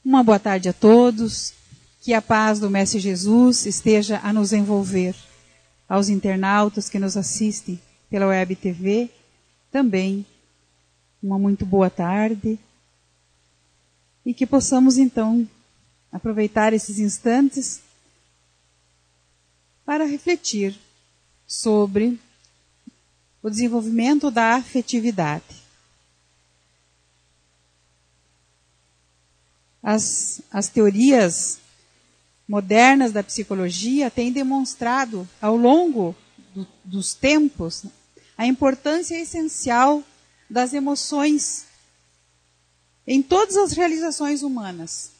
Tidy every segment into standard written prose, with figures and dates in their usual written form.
Uma boa tarde a todos, que a paz do Mestre Jesus esteja a nos envolver. Aos internautas que nos assistem pela Web TV, também uma muito boa tarde. E que possamos então aproveitar esses instantes para refletir sobre o desenvolvimento da afetividade. As teorias modernas da psicologia têm demonstrado, ao longo dos tempos, a importância essencial das emoções em todas as realizações humanas,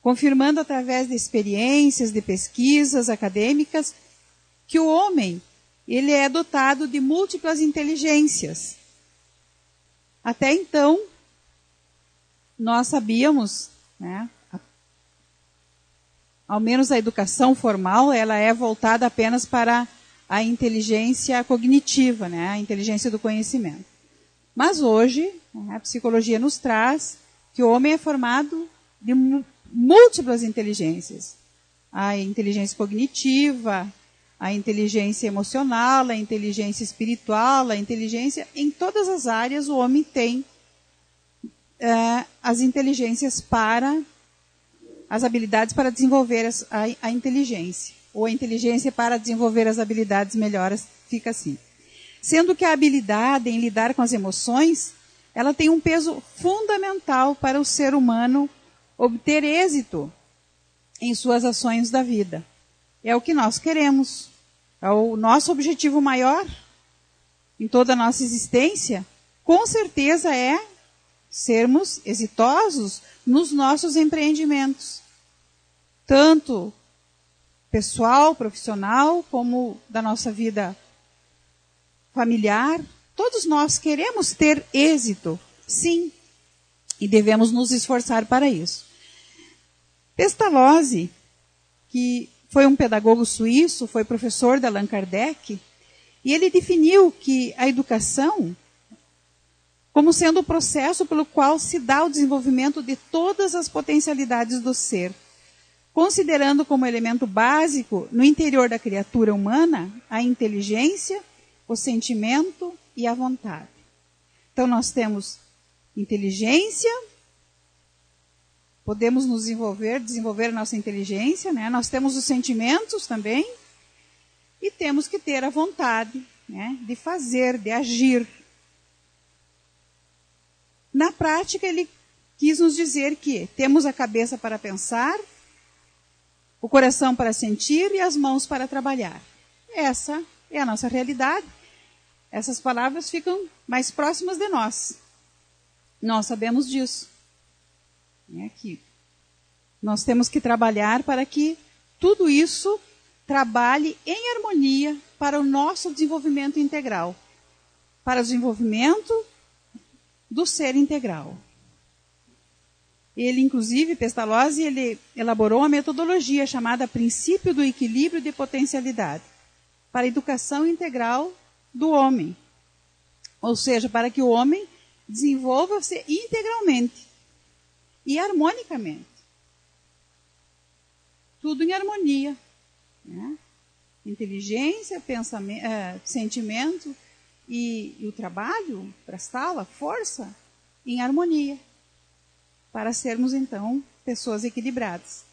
confirmando através de experiências, de pesquisas acadêmicas, que o homem ele é dotado de múltiplas inteligências. Até então, nós sabíamos, né, ao menos a educação formal, ela é voltada apenas para a inteligência cognitiva, né, a inteligência do conhecimento. Mas hoje, a psicologia nos traz que o homem é formado de múltiplas inteligências. A inteligência cognitiva, a inteligência emocional, a inteligência espiritual, a inteligência... Em todas as áreas o homem tem as inteligências para... as habilidades para desenvolver a inteligência. Ou a inteligência para desenvolver as habilidades melhores, fica assim. Sendo que a habilidade em lidar com as emoções, ela tem um peso fundamental para o ser humano obter êxito em suas ações da vida. É o que nós queremos. É o nosso objetivo maior em toda a nossa existência, com certeza é sermos exitosos nos nossos empreendimentos. Tanto pessoal, profissional, como da nossa vida familiar. Todos nós queremos ter êxito, sim, e devemos nos esforçar para isso. Pestalozzi, que foi um pedagogo suíço, foi professor de Allan Kardec, e ele definiu que a educação como sendo o processo pelo qual se dá o desenvolvimento de todas as potencialidades do ser, considerando como elemento básico no interior da criatura humana a inteligência, o sentimento e a vontade. Então nós temos inteligência, podemos nos desenvolver a nossa inteligência, né? Nós temos os sentimentos também, e temos que ter a vontade, né, de fazer, de agir. Na prática, ele quis nos dizer que temos a cabeça para pensar, o coração para sentir e as mãos para trabalhar. Essa é a nossa realidade. Essas palavras ficam mais próximas de nós. Nós sabemos disso. Que nós temos que trabalhar para que tudo isso trabalhe em harmonia para o nosso desenvolvimento integral, para o desenvolvimento do ser integral. Ele, inclusive, Pestalozzi, ele elaborou uma metodologia chamada Princípio do Equilíbrio de Potencialidade para a educação integral do homem. Ou seja, para que o homem desenvolva-se integralmente e harmonicamente. Tudo em harmonia. Né? Inteligência, pensamento, sentimento e o trabalho, prestá-la, força, em harmonia. Para sermos, então, pessoas equilibradas.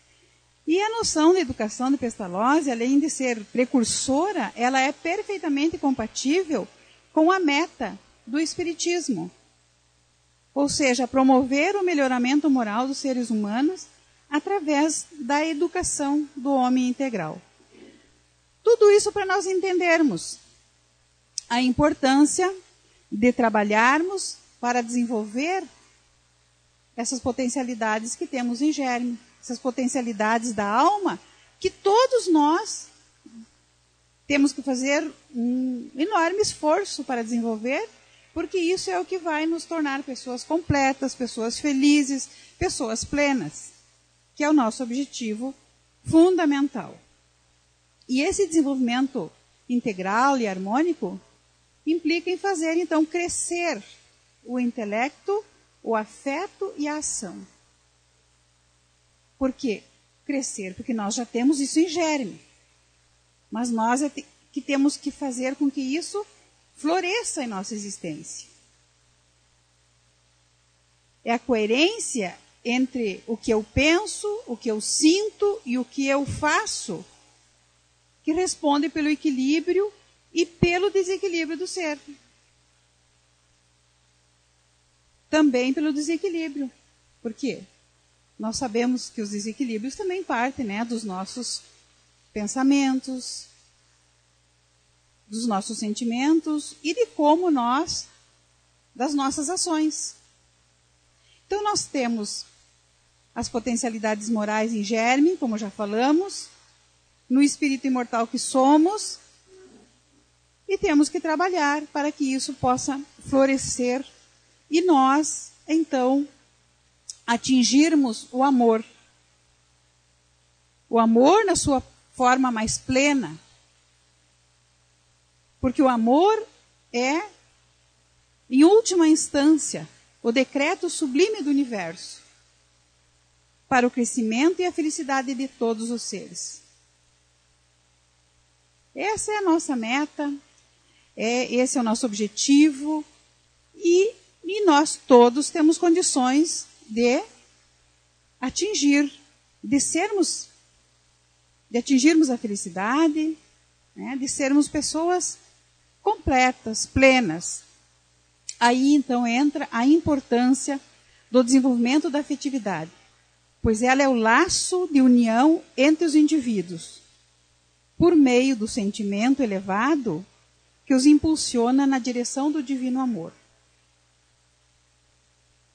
E a noção da educação de Pestalozzi, além de ser precursora, ela é perfeitamente compatível com a meta do Espiritismo. Ou seja, promover o melhoramento moral dos seres humanos através da educação do homem integral. Tudo isso para nós entendermos a importância de trabalharmos para desenvolver essas potencialidades que temos em germe, essas potencialidades da alma, que todos nós temos que fazer um enorme esforço para desenvolver, porque isso é o que vai nos tornar pessoas completas, pessoas felizes, pessoas plenas, que é o nosso objetivo fundamental. E esse desenvolvimento integral e harmônico implica em fazer, então, crescer o intelecto, o afeto e a ação. Por quê? Crescer, porque nós já temos isso em germe. Mas nós é que temos que fazer com que isso floresça em nossa existência. É a coerência entre o que eu penso, o que eu sinto e o que eu faço que responde pelo equilíbrio e pelo desequilíbrio do ser. Também pelo desequilíbrio. Por quê? Nós sabemos que os desequilíbrios também partem, né, dos nossos pensamentos, dos nossos sentimentos e de como das nossas ações. Então nós temos as potencialidades morais em germe, como já falamos, no espírito imortal que somos, e temos que trabalhar para que isso possa florescer e nós, então, atingirmos o amor. O amor na sua forma mais plena. Porque o amor é, em última instância, o decreto sublime do universo para o crescimento e a felicidade de todos os seres. Essa é a nossa meta, esse é o nosso objetivo e nós todos temos condições de atingir, de atingirmos a felicidade, né, de sermos pessoas completas, plenas. Aí então entra a importância do desenvolvimento da afetividade, pois ela é o laço de união entre os indivíduos, por meio do sentimento elevado que os impulsiona na direção do divino amor.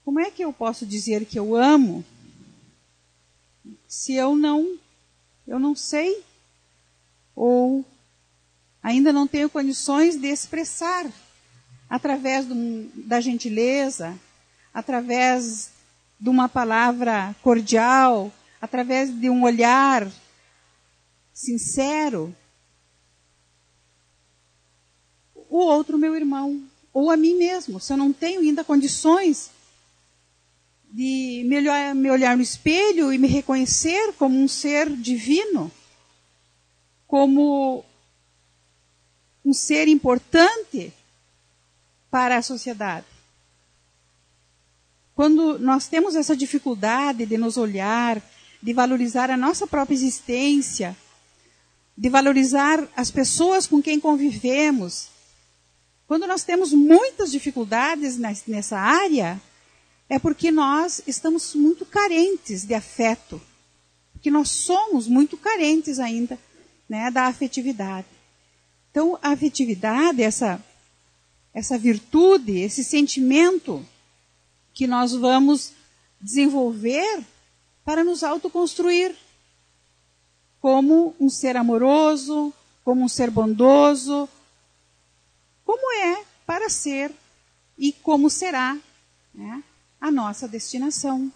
Como é que eu posso dizer que eu amo se eu não sei ou ainda não tenho condições de expressar através da gentileza, através de uma palavra cordial, através de um olhar sincero, o outro meu irmão, ou a mim mesmo, se eu não tenho ainda condições de me olhar no espelho e me reconhecer como um ser divino, como um ser importante para a sociedade. Quando nós temos essa dificuldade de nos olhar, de valorizar a nossa própria existência, de valorizar as pessoas com quem convivemos, quando nós temos muitas dificuldades nessa área, é porque nós estamos muito carentes de afeto. Porque nós somos muito carentes ainda, né, da afetividade. Então, a afetividade, essa virtude, esse sentimento que nós vamos desenvolver para nos autoconstruir como um ser amoroso, como um ser bondoso, como é para ser e como será, né, a nossa destinação.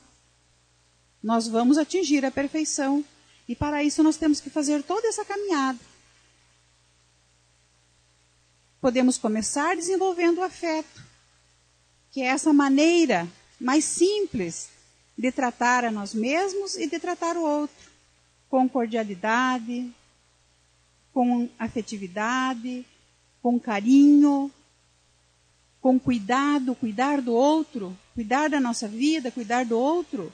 Nós vamos atingir a perfeição e para isso nós temos que fazer toda essa caminhada. Podemos começar desenvolvendo o afeto, que é essa maneira mais simples de tratar a nós mesmos e de tratar o outro, com cordialidade, com afetividade, com carinho, com cuidado, cuidar do outro, cuidar da nossa vida, cuidar do outro.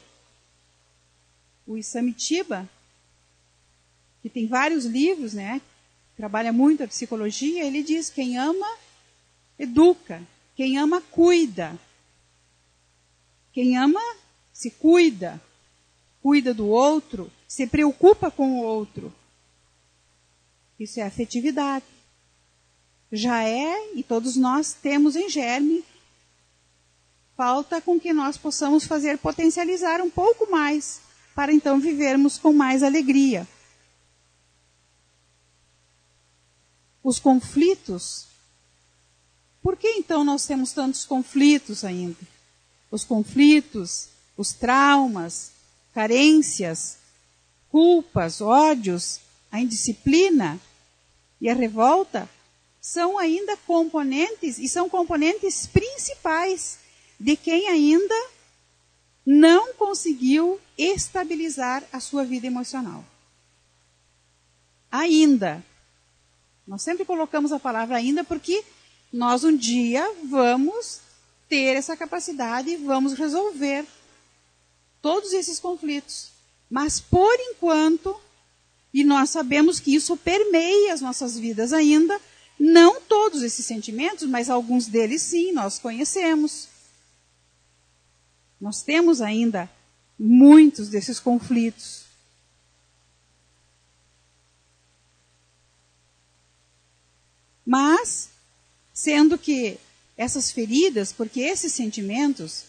O Isamitiba, que tem vários livros, né, trabalha muito a psicologia, ele diz: quem ama, educa. Quem ama, cuida. Quem ama, se cuida. Cuida do outro, se preocupa com o outro. Isso é afetividade. Já é, e todos nós temos em germe, falta com que nós possamos fazer potencializar um pouco mais, para então vivermos com mais alegria. Os conflitos. Por que então nós temos tantos conflitos ainda? Os conflitos, os traumas, carências, culpas, ódios, a indisciplina e a revolta são ainda componentes, e são componentes principais de quem ainda não conseguiu estabilizar a sua vida emocional. Ainda. Nós sempre colocamos a palavra ainda porque nós um dia vamos ter essa capacidade e vamos resolver todos esses conflitos. Mas por enquanto, e nós sabemos que isso permeia as nossas vidas ainda, não todos esses sentimentos, mas alguns deles sim, nós conhecemos. Nós temos ainda muitos desses conflitos. Mas, sendo que essas feridas, porque esses sentimentos,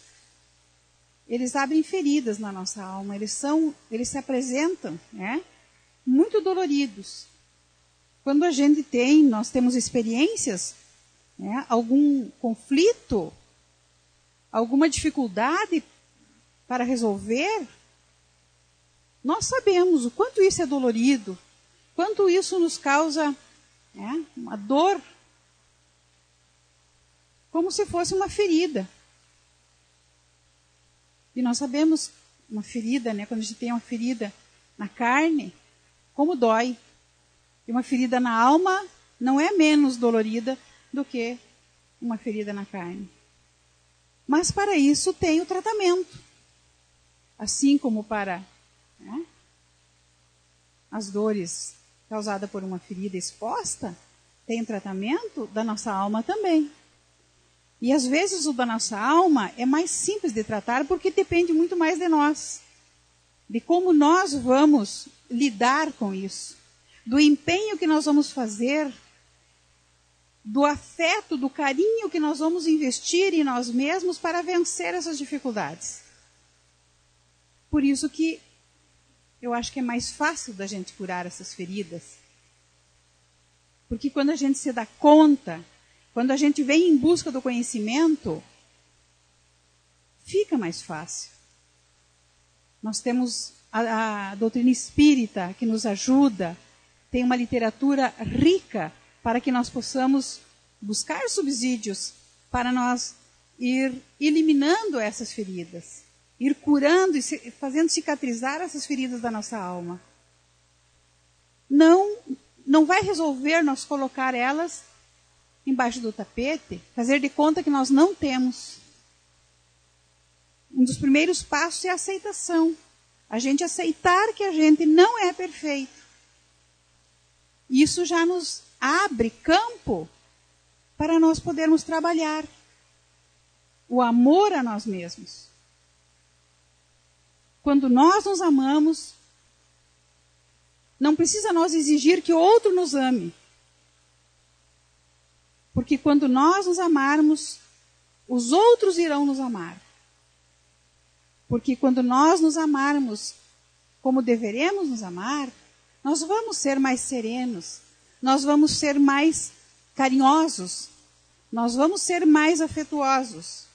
eles abrem feridas na nossa alma, eles se apresentam, né, muito doloridos. Quando nós temos experiências, né, algum conflito, alguma dificuldade para resolver, nós sabemos o quanto isso é dolorido, quanto isso nos causa, né, uma dor, como se fosse uma ferida. E nós sabemos, uma ferida, né, quando a gente tem uma ferida na carne, como dói. E uma ferida na alma não é menos dolorida do que uma ferida na carne. Mas para isso tem o tratamento. Assim como para, né, as dores causadas por uma ferida exposta, tem o tratamento da nossa alma também. E às vezes o da nossa alma é mais simples de tratar porque depende muito mais de nós. De como nós vamos lidar com isso. Do empenho que nós vamos fazer. Do afeto, do carinho que nós vamos investir em nós mesmos para vencer essas dificuldades. Por isso que eu acho que é mais fácil da gente curar essas feridas. Porque quando a gente se dá conta, quando a gente vem em busca do conhecimento, fica mais fácil. Nós temos a doutrina espírita que nos ajuda, tem uma literatura rica para que nós possamos buscar subsídios para nós ir eliminando essas feridas, ir curando e fazendo cicatrizar essas feridas da nossa alma. Não vai resolver nós colocar elas embaixo do tapete, fazer de conta que nós não temos. Um dos primeiros passos é a aceitação. A gente aceitar que a gente não é perfeito. Isso já nos abre campo para nós podermos trabalhar o amor a nós mesmos. Quando nós nos amamos, não precisa nós exigir que o outro nos ame. Porque quando nós nos amarmos, os outros irão nos amar. Porque quando nós nos amarmos como deveremos nos amar, nós vamos ser mais serenos, nós vamos ser mais carinhosos, nós vamos ser mais afetuosos.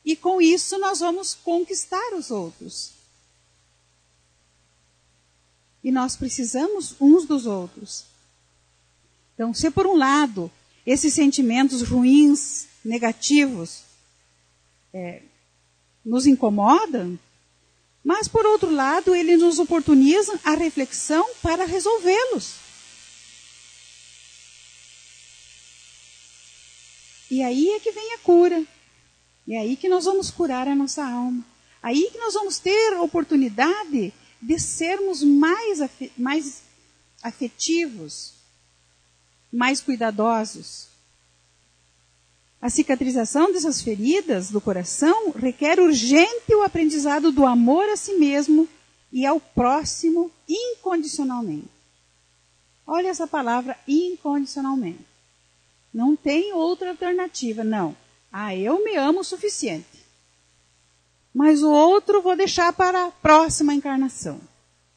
E com isso nós vamos conquistar os outros. E nós precisamos uns dos outros. Então, se por um lado esses sentimentos ruins, negativos, nos incomodam, mas por outro lado, eles nos oportunizam a reflexão para resolvê-los. E aí é que vem a cura. É aí que nós vamos curar a nossa alma. Aí que nós vamos ter a oportunidade de sermos mais afetivos, mais cuidadosos. A cicatrização dessas feridas do coração requer urgente o aprendizado do amor a si mesmo e ao próximo incondicionalmente. Olha essa palavra, incondicionalmente. Não tem outra alternativa, não. Eu me amo o suficiente. Mas o outro vou deixar para a próxima encarnação.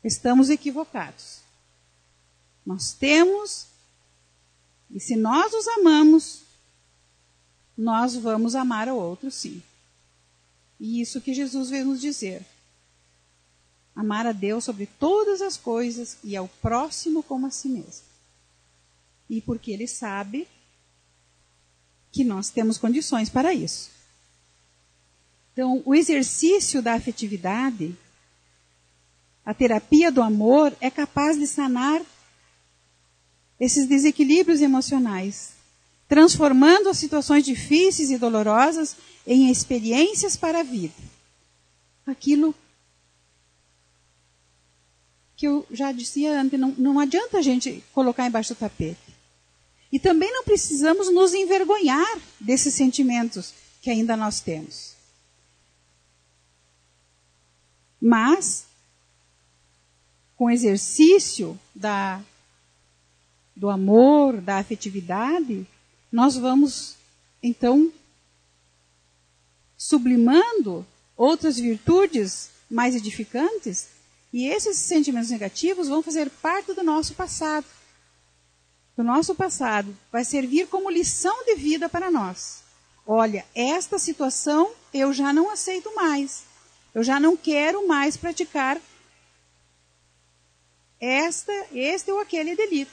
Estamos equivocados. Nós temos, e se nós nos amamos, nós vamos amar ao outro, sim. E isso que Jesus veio nos dizer. Amar a Deus sobre todas as coisas e ao próximo como a si mesmo. E porque Ele sabe que nós temos condições para isso. Então, o exercício da afetividade, a terapia do amor, é capaz de sanar esses desequilíbrios emocionais, transformando as situações difíceis e dolorosas em experiências para a vida. Aquilo que eu já dizia antes, não adianta a gente colocar embaixo do tapete. E também não precisamos nos envergonhar desses sentimentos que ainda nós temos. Mas, com o exercício do amor, da afetividade, nós vamos, então, sublimando outras virtudes mais edificantes, e esses sentimentos negativos vão fazer parte do nosso passado. O nosso passado vai servir como lição de vida para nós. Olha, esta situação eu já não aceito mais. Eu já não quero mais praticar este ou aquele delito.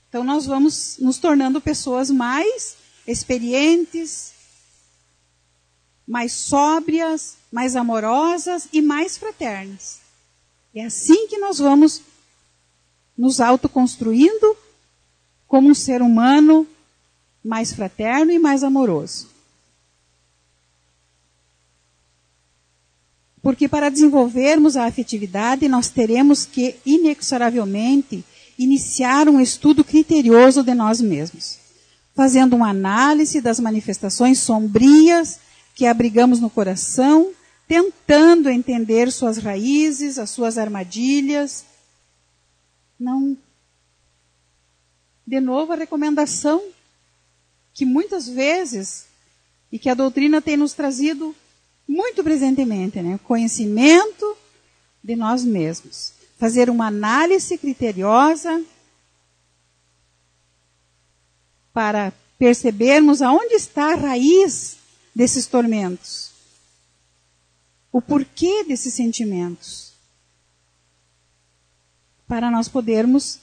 Então nós vamos nos tornando pessoas mais experientes, mais sóbrias, mais amorosas e mais fraternas. É assim que nós vamos nos autoconstruindo como um ser humano mais fraterno e mais amoroso. Porque para desenvolvermos a afetividade, nós teremos que, inexoravelmente, iniciar um estudo criterioso de nós mesmos, fazendo uma análise das manifestações sombrias que abrigamos no coração, tentando entender suas raízes, as suas armadilhas. Não. De novo, a recomendação que muitas vezes, e que a doutrina tem nos trazido muito presentemente, né? O conhecimento de nós mesmos. Fazer uma análise criteriosa para percebermos aonde está a raiz desses tormentos. O porquê desses sentimentos. Para nós podermos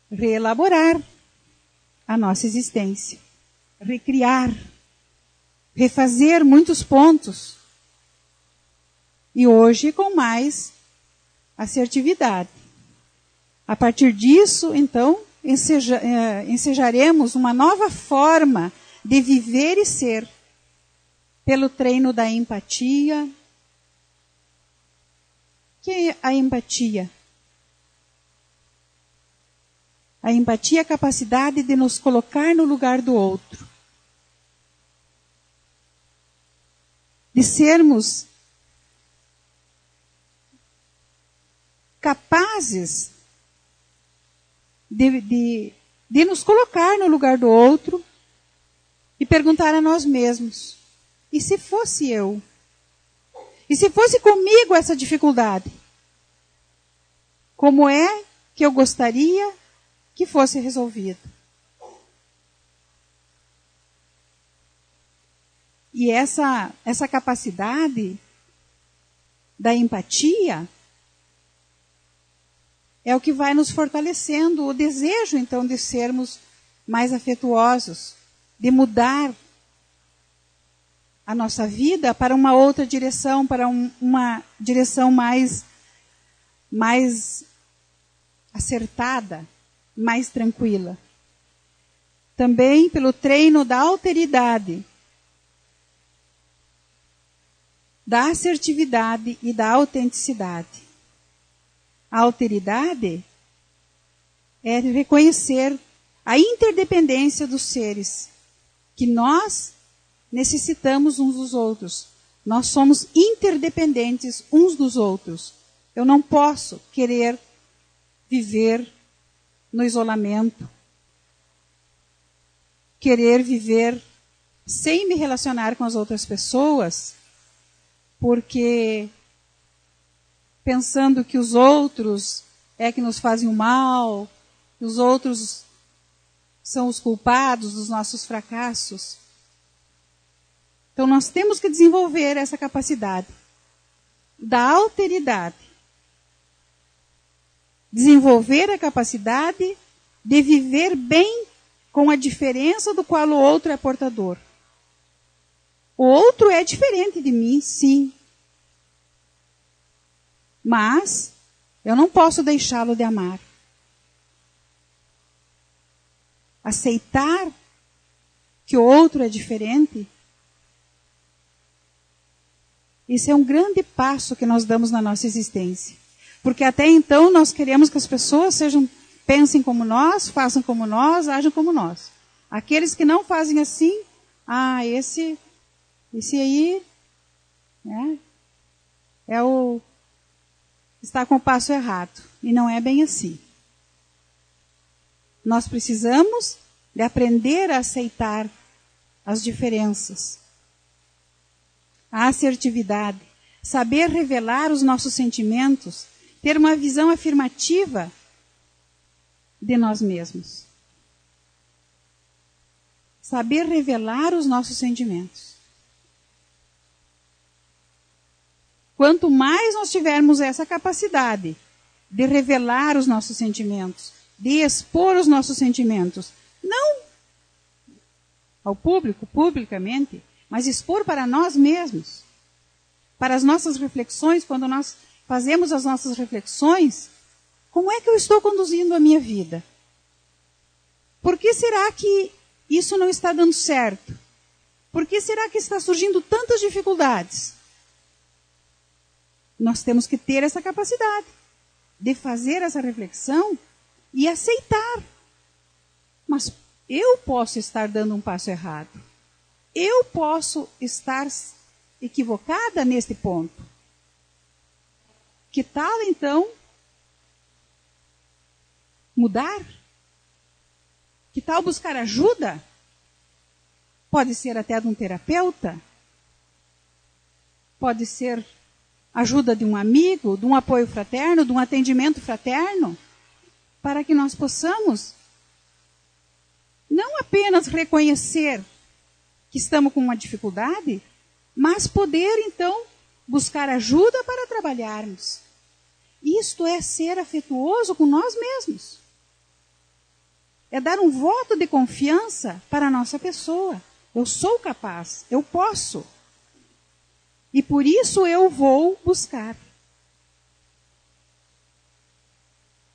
reelaborar a nossa existência. Recriar. Refazer muitos pontos. E hoje com mais assertividade. A partir disso, então, ensejaremos uma nova forma de viver e ser, pelo treino da empatia. O que é a empatia? A empatia é a capacidade de nos colocar no lugar do outro. De sermos capazes de nos colocar no lugar do outro e perguntar a nós mesmos: e se fosse eu? E se fosse comigo essa dificuldade? Como é que eu gostaria que fosse resolvido? E essa capacidade da empatia é o que vai nos fortalecendo o desejo, então, de sermos mais afetuosos, de mudar a nossa vida para uma outra direção, para uma direção mais acertada, mais tranquila. Também pelo treino da alteridade, da assertividade e da autenticidade. A alteridade é reconhecer a interdependência dos seres, que nós necessitamos uns dos outros. Nós somos interdependentes uns dos outros. Eu não posso querer viver no isolamento, querer viver sem me relacionar com as outras pessoas, porque pensando que os outros é que nos fazem o mal, que os outros são os culpados dos nossos fracassos. Então nós temos que desenvolver essa capacidade da alteridade. Desenvolver a capacidade de viver bem com a diferença do qual o outro é portador. O outro é diferente de mim, sim. Mas eu não posso deixá-lo de amar. Aceitar que o outro é diferente, isso é um grande passo que nós damos na nossa existência. Porque até então nós queremos que as pessoas pensem como nós, façam como nós, ajam como nós. Aqueles que não fazem assim, esse aí né, está com o passo errado. E não é bem assim. Nós precisamos de aprender a aceitar as diferenças. A assertividade, saber revelar os nossos sentimentos, ter uma visão afirmativa de nós mesmos. Saber revelar os nossos sentimentos. Quanto mais nós tivermos essa capacidade de revelar os nossos sentimentos, de expor os nossos sentimentos, não ao público, publicamente, mas expor para nós mesmos, para as nossas reflexões, quando nós fazemos as nossas reflexões, como é que eu estou conduzindo a minha vida? Por que será que isso não está dando certo? Por que será que está surgindo tantas dificuldades? Nós temos que ter essa capacidade de fazer essa reflexão e aceitar. Mas eu posso estar dando um passo errado. Eu posso estar equivocada neste ponto. Que tal, então, mudar? Que tal buscar ajuda? Pode ser até de um terapeuta. Pode ser ajuda de um amigo, de um apoio fraterno, de um atendimento fraterno, para que nós possamos não apenas reconhecer que estamos com uma dificuldade, mas poder, então, buscar ajuda para trabalharmos. Isto é ser afetuoso com nós mesmos. É dar um voto de confiança para a nossa pessoa. Eu sou capaz, eu posso. E por isso eu vou buscar.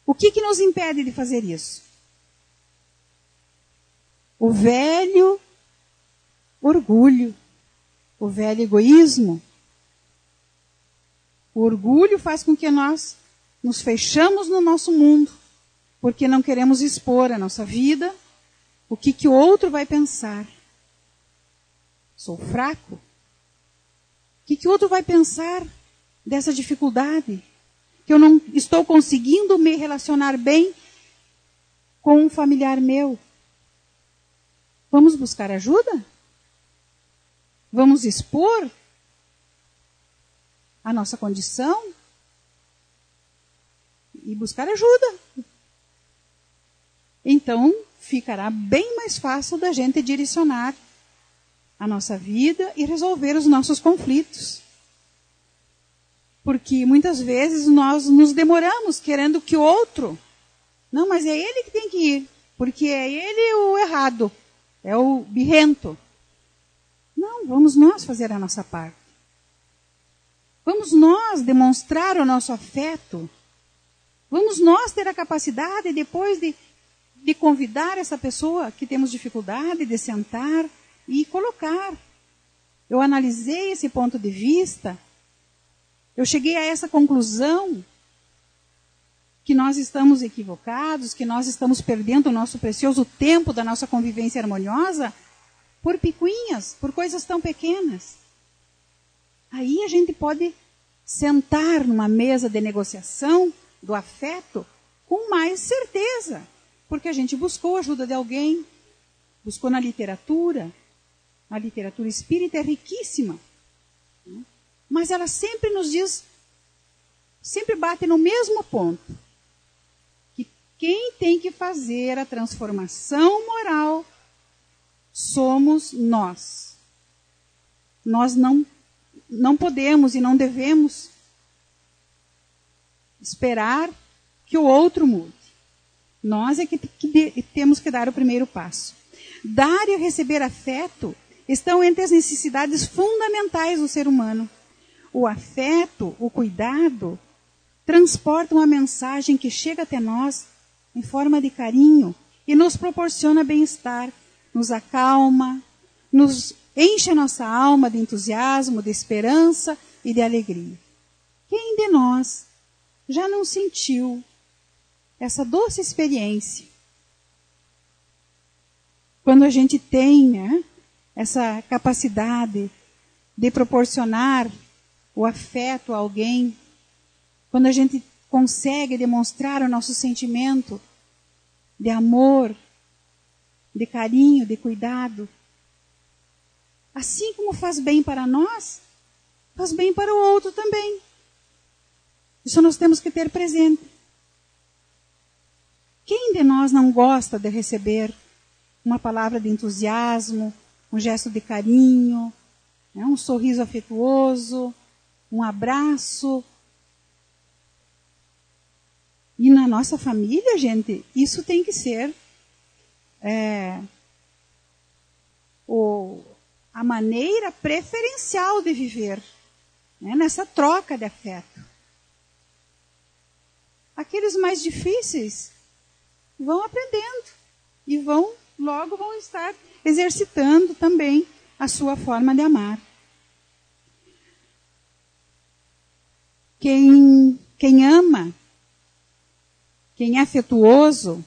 O que nos impede de fazer isso? O velho orgulho, o velho egoísmo. O orgulho faz com que nós nos fechamos no nosso mundo, porque não queremos expor a nossa vida, o que o outro vai pensar. Sou fraco? O que o outro vai pensar dessa dificuldade? Que eu não estou conseguindo me relacionar bem com um familiar meu. Vamos buscar ajuda? Vamos expor a nossa condição e buscar ajuda. Então, ficará bem mais fácil da gente direcionar a nossa vida e resolver os nossos conflitos. Porque muitas vezes nós nos demoramos querendo que o outro... Não, mas é ele que tem que ir, porque é ele o errado, é o birrento. Não, vamos nós fazer a nossa parte. Vamos nós demonstrar o nosso afeto. Vamos nós ter a capacidade, depois de convidar essa pessoa que temos dificuldade, de sentar e colocar. Eu analisei esse ponto de vista, eu cheguei a essa conclusão que nós estamos equivocados, que nós estamos perdendo o nosso precioso tempo da nossa convivência harmoniosa por picuinhas, por coisas tão pequenas. Aí a gente pode sentar numa mesa de negociação do afeto com mais certeza, porque a gente buscou a ajuda de alguém, buscou na literatura. A literatura espírita é riquíssima, mas ela sempre nos diz, sempre bate no mesmo ponto, que quem tem que fazer a transformação moral somos nós. Nós não podemos e não devemos esperar que o outro mude. Nós é que temos que dar o primeiro passo. Dar e receber afeto estão entre as necessidades fundamentais do ser humano. O afeto, o cuidado, transportam a mensagem que chega até nós em forma de carinho e nos proporciona bem-estar, nos acalma, nos enche a nossa alma de entusiasmo, de esperança e de alegria. Quem de nós já não sentiu essa doce experiência? Quando a gente tem, né, essa capacidade de proporcionar o afeto a alguém, quando a gente consegue demonstrar o nosso sentimento de amor, de carinho, de cuidado, assim como faz bem para nós, faz bem para o outro também. Isso nós temos que ter presente. Quem de nós não gosta de receber uma palavra de entusiasmo, um gesto de carinho, né, um sorriso afetuoso, um abraço? E na nossa família, gente, isso tem que ser a maneira preferencial de viver, né, nessa troca de afeto. Aqueles mais difíceis vão aprendendo e logo vão estar exercitando também a sua forma de amar. Quem ama, quem é afetuoso,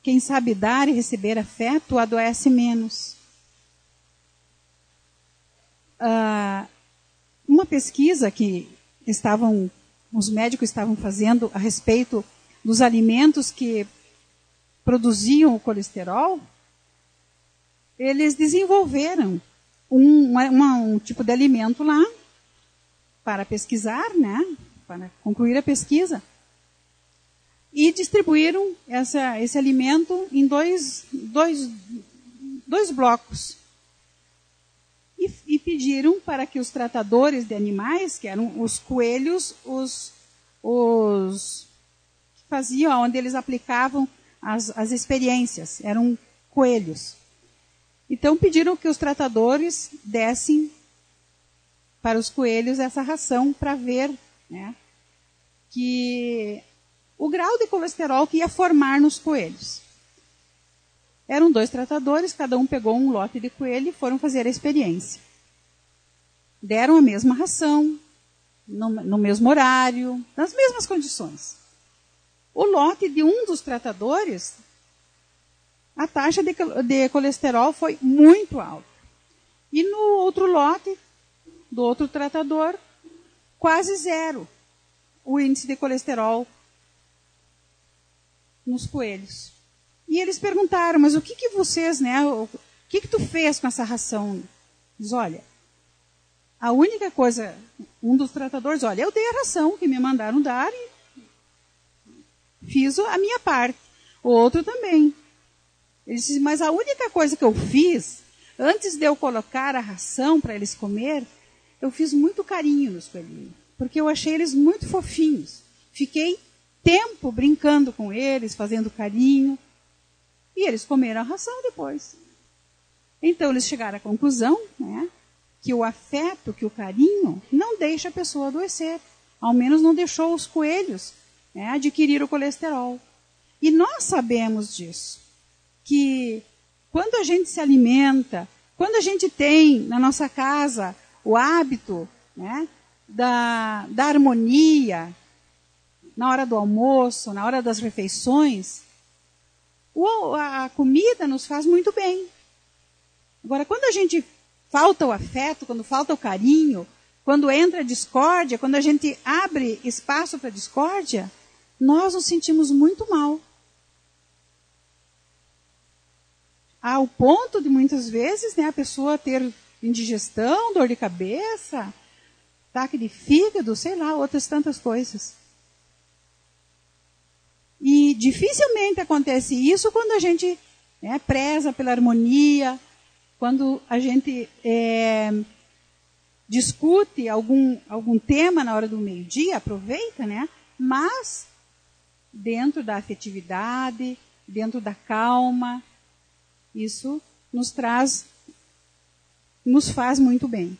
quem sabe dar e receber afeto, adoece menos. Uma pesquisa que os médicos estavam fazendo a respeito dos alimentos que produziam o colesterol, eles desenvolveram um tipo de alimento lá para pesquisar, né, para concluir a pesquisa, e distribuíram esse alimento em dois blocos. E pediram para que os tratadores de animais, que eram os coelhos, os que faziam, onde eles aplicavam as experiências, eram coelhos. Então pediram que os tratadores dessem para os coelhos essa ração para ver, né, que o grau de colesterol que ia formar nos coelhos. Eram 2 tratadores, cada um pegou um lote de coelho e foram fazer a experiência. Deram a mesma ração, no mesmo horário, nas mesmas condições. O lote de um dos tratadores, a taxa de colesterol foi muito alta. E no outro lote, do outro tratador, quase zero o índice de colesterol nos coelhos. E eles perguntaram, mas o que vocês, né, o que tu fez com essa ração? Diz, olha, a única coisa, um dos tratadores, olha, eu dei a ração que me mandaram dar e fiz a minha parte. O outro também. Ele disse, mas a única coisa que eu fiz, antes de eu colocar a ração para eles comer, eu fiz muito carinho nos coelhinhos, porque eu achei eles muito fofinhos. Fiquei tempo brincando com eles, fazendo carinho, e eles comeram a ração depois. Então eles chegaram à conclusão, né, que o afeto, que o carinho, não deixa a pessoa adoecer. Ao menos não deixou os coelhos, né, adquirir o colesterol. E nós sabemos disso, que quando a gente se alimenta, quando a gente tem na nossa casa o hábito, né, da harmonia, na hora do almoço, na hora das refeições, a comida nos faz muito bem. Agora, quando a gente falta o afeto, quando falta o carinho, quando entra a discórdia, quando a gente abre espaço para a discórdia, nós nos sentimos muito mal. Ao ponto de, muitas vezes, né, a pessoa ter indigestão, dor de cabeça, ataque de fígado, sei lá, outras tantas coisas. E dificilmente acontece isso quando a gente, né, preza pela harmonia, quando a gente discute algum tema na hora do meio-dia, aproveita, né? Mas dentro da afetividade, dentro da calma, isso nos traz nos faz muito bem.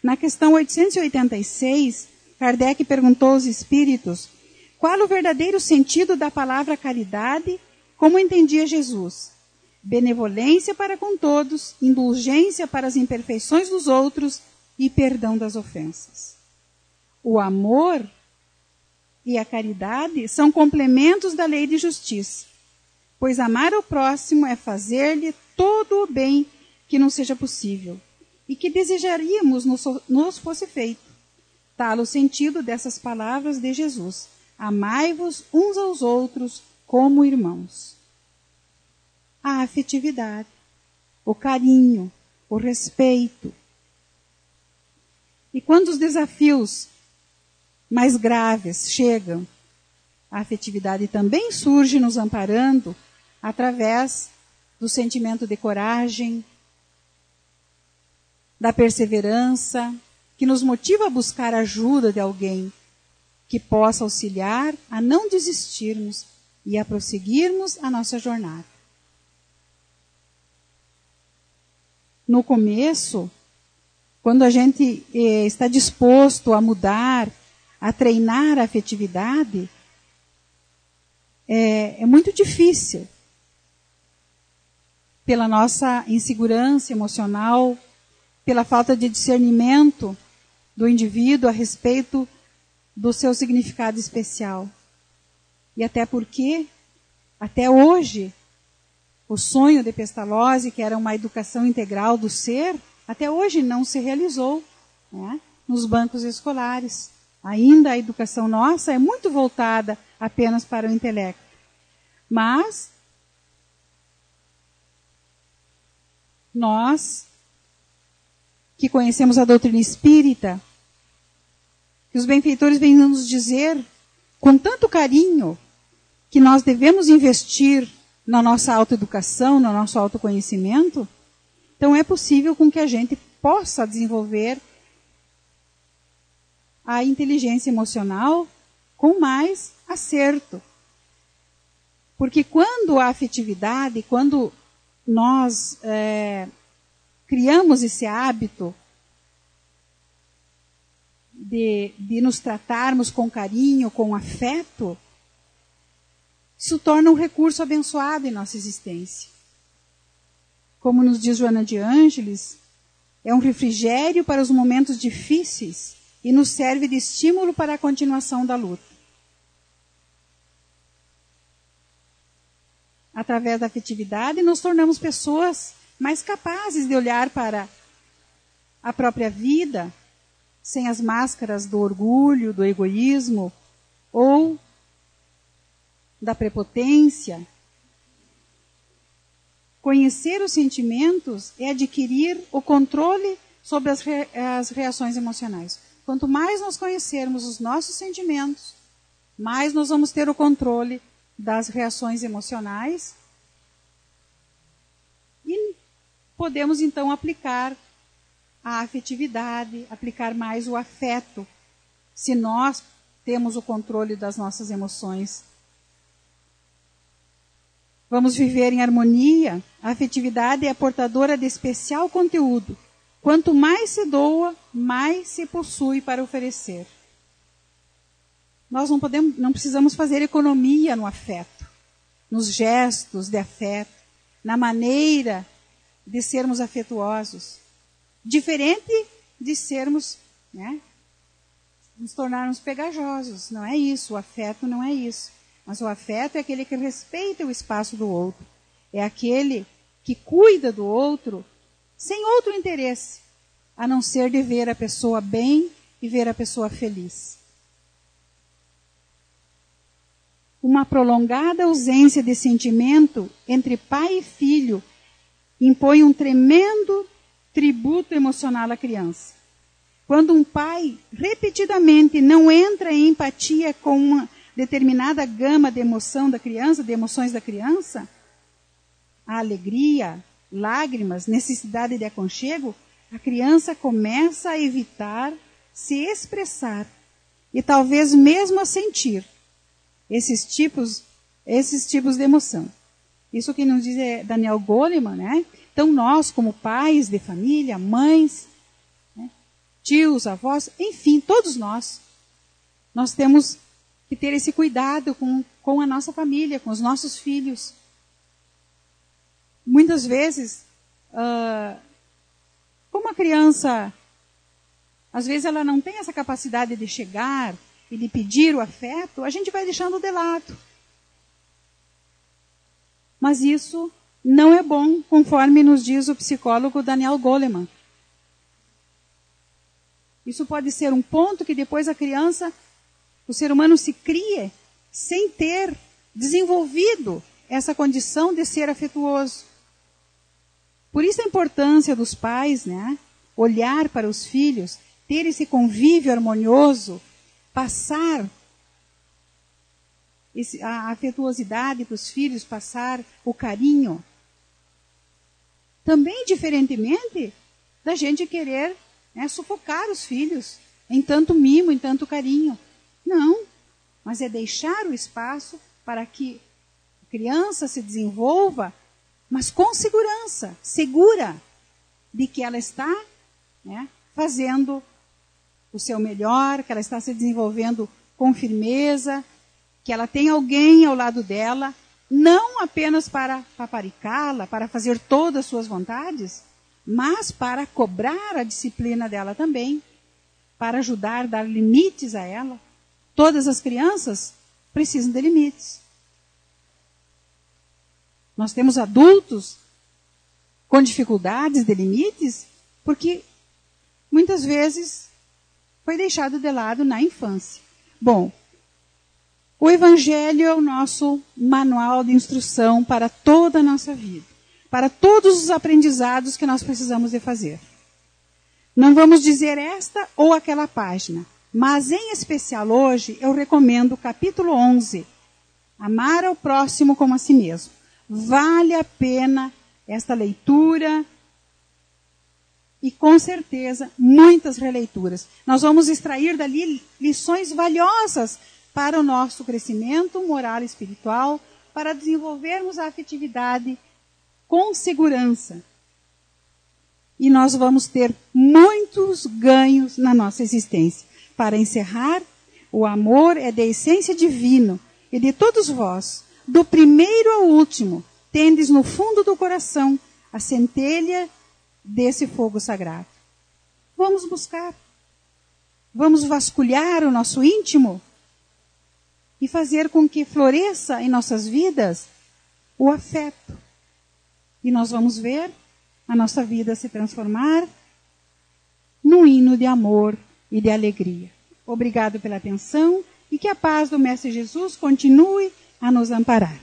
Na questão 886, Kardec perguntou aos espíritos qual o verdadeiro sentido da palavra caridade, como entendia Jesus. Benevolência para com todos, indulgência para as imperfeições dos outros e perdão das ofensas. O amor e a caridade são complementos da lei de justiça, pois amar o próximo é fazer-lhe todo o bem que não seja possível e que desejaríamos nos fosse feito. Tal o sentido dessas palavras de Jesus: amai-vos uns aos outros como irmãos. A afetividade, o carinho, o respeito. E quando os desafios mais graves chegam, a afetividade também surge nos amparando através do sentimento de coragem, da perseverança, que nos motiva a buscar a ajuda de alguém que possa auxiliar a não desistirmos e a prosseguirmos a nossa jornada. No começo, quando a gente está disposto a mudar, a treinar a afetividade, é muito difícil. Pela nossa insegurança emocional, pela falta de discernimento do indivíduo a respeito do seu significado especial. E até porque, até hoje, o sonho de Pestalozzi, que era uma educação integral do ser, até hoje não se realizou, né, nos bancos escolares. Ainda a educação nossa é muito voltada apenas para o intelecto. Mas nós, que conhecemos a doutrina espírita, que os benfeitores vêm nos dizer com tanto carinho que nós devemos investir na nossa autoeducação, no nosso autoconhecimento, então é possível com que a gente possa desenvolver a inteligência emocional com mais acerto. Porque quando a afetividade, quando nós criamos esse hábito de nos tratarmos com carinho, com afeto, isso torna um recurso abençoado em nossa existência. Como nos diz Joana de Ângeles, é um refrigério para os momentos difíceis e nos serve de estímulo para a continuação da luta. Através da afetividade, nos tornamos pessoas mais capazes de olhar para a própria vida, sem as máscaras do orgulho, do egoísmo ou da prepotência. Conhecer os sentimentos é adquirir o controle sobre as reações emocionais. Quanto mais nós conhecermos os nossos sentimentos, mais nós vamos ter o controle das reações emocionais e podemos então aplicar a afetividade, aplicar mais o afeto, se nós temos o controle das nossas emoções. Vamos viver em harmonia. A afetividade é portadora de especial conteúdo. Quanto mais se doa, mais se possui para oferecer. Nós não precisamos fazer economia no afeto, nos gestos de afeto, na maneira de sermos afetuosos. Diferente de sermos, nos tornarmos pegajosos. Não é isso, o afeto não é isso. Mas o afeto é aquele que respeita o espaço do outro. É aquele que cuida do outro sem outro interesse, a não ser de ver a pessoa bem e ver a pessoa feliz. Uma prolongada ausência de sentimento entre pai e filho impõe um tremendo tributo emocional à criança. Quando um pai repetidamente não entra em empatia com uma determinada gama de emoção da criança, de emoções da criança, a alegria, lágrimas, necessidade de aconchego, a criança começa a evitar se expressar e talvez mesmo a sentir esses tipos de emoção. Isso que nos diz é Daniel Goleman, Então nós, como pais de família, mães, né, tios, avós, enfim, todos nós temos que ter esse cuidado com a nossa família, com os nossos filhos. Muitas vezes, como a criança, às vezes ela não tem essa capacidade de chegar e de pedir o afeto, a gente vai deixando de lado. Mas isso não é bom, conforme nos diz o psicólogo Daniel Goleman. Isso pode ser um ponto que depois a criança, o ser humano se cria sem ter desenvolvido essa condição de ser afetuoso. Por isso a importância dos pais, né? Olhar para os filhos, ter esse convívio harmonioso, passar a afetuosidade para os filhos, passar o carinho. Também, diferentemente da gente querer, né, sufocar os filhos em tanto mimo, em tanto carinho. Não, mas é deixar o espaço para que a criança se desenvolva, mas com segurança, segura de que ela está, né, fazendo o seu melhor, que ela está se desenvolvendo com firmeza, que ela tem alguém ao lado dela, não apenas para paparicá-la, para fazer todas as suas vontades, mas para cobrar a disciplina dela também, para ajudar, dar limites a ela. Todas as crianças precisam de limites. Nós temos adultos com dificuldades de limites, porque muitas vezes foi deixado de lado na infância. Bom, o Evangelho é o nosso manual de instrução para toda a nossa vida, para todos os aprendizados que nós precisamos de fazer. Não vamos dizer esta ou aquela página, mas em especial hoje eu recomendo o capítulo 11, Amar ao próximo como a si mesmo. Vale a pena esta leitura e com certeza muitas releituras. Nós vamos extrair dali lições valiosas para o nosso crescimento moral e espiritual, para desenvolvermos a afetividade com segurança. E nós vamos ter muitos ganhos na nossa existência. Para encerrar, o amor é da essência divina e de todos vós, do primeiro ao último, tendes no fundo do coração a centelha desse fogo sagrado. Vamos buscar. Vamos vasculhar o nosso íntimo e fazer com que floresça em nossas vidas o afeto. E nós vamos ver a nossa vida se transformar num hino de amor e de alegria. Obrigado pela atenção e que a paz do Mestre Jesus continue a nos amparar.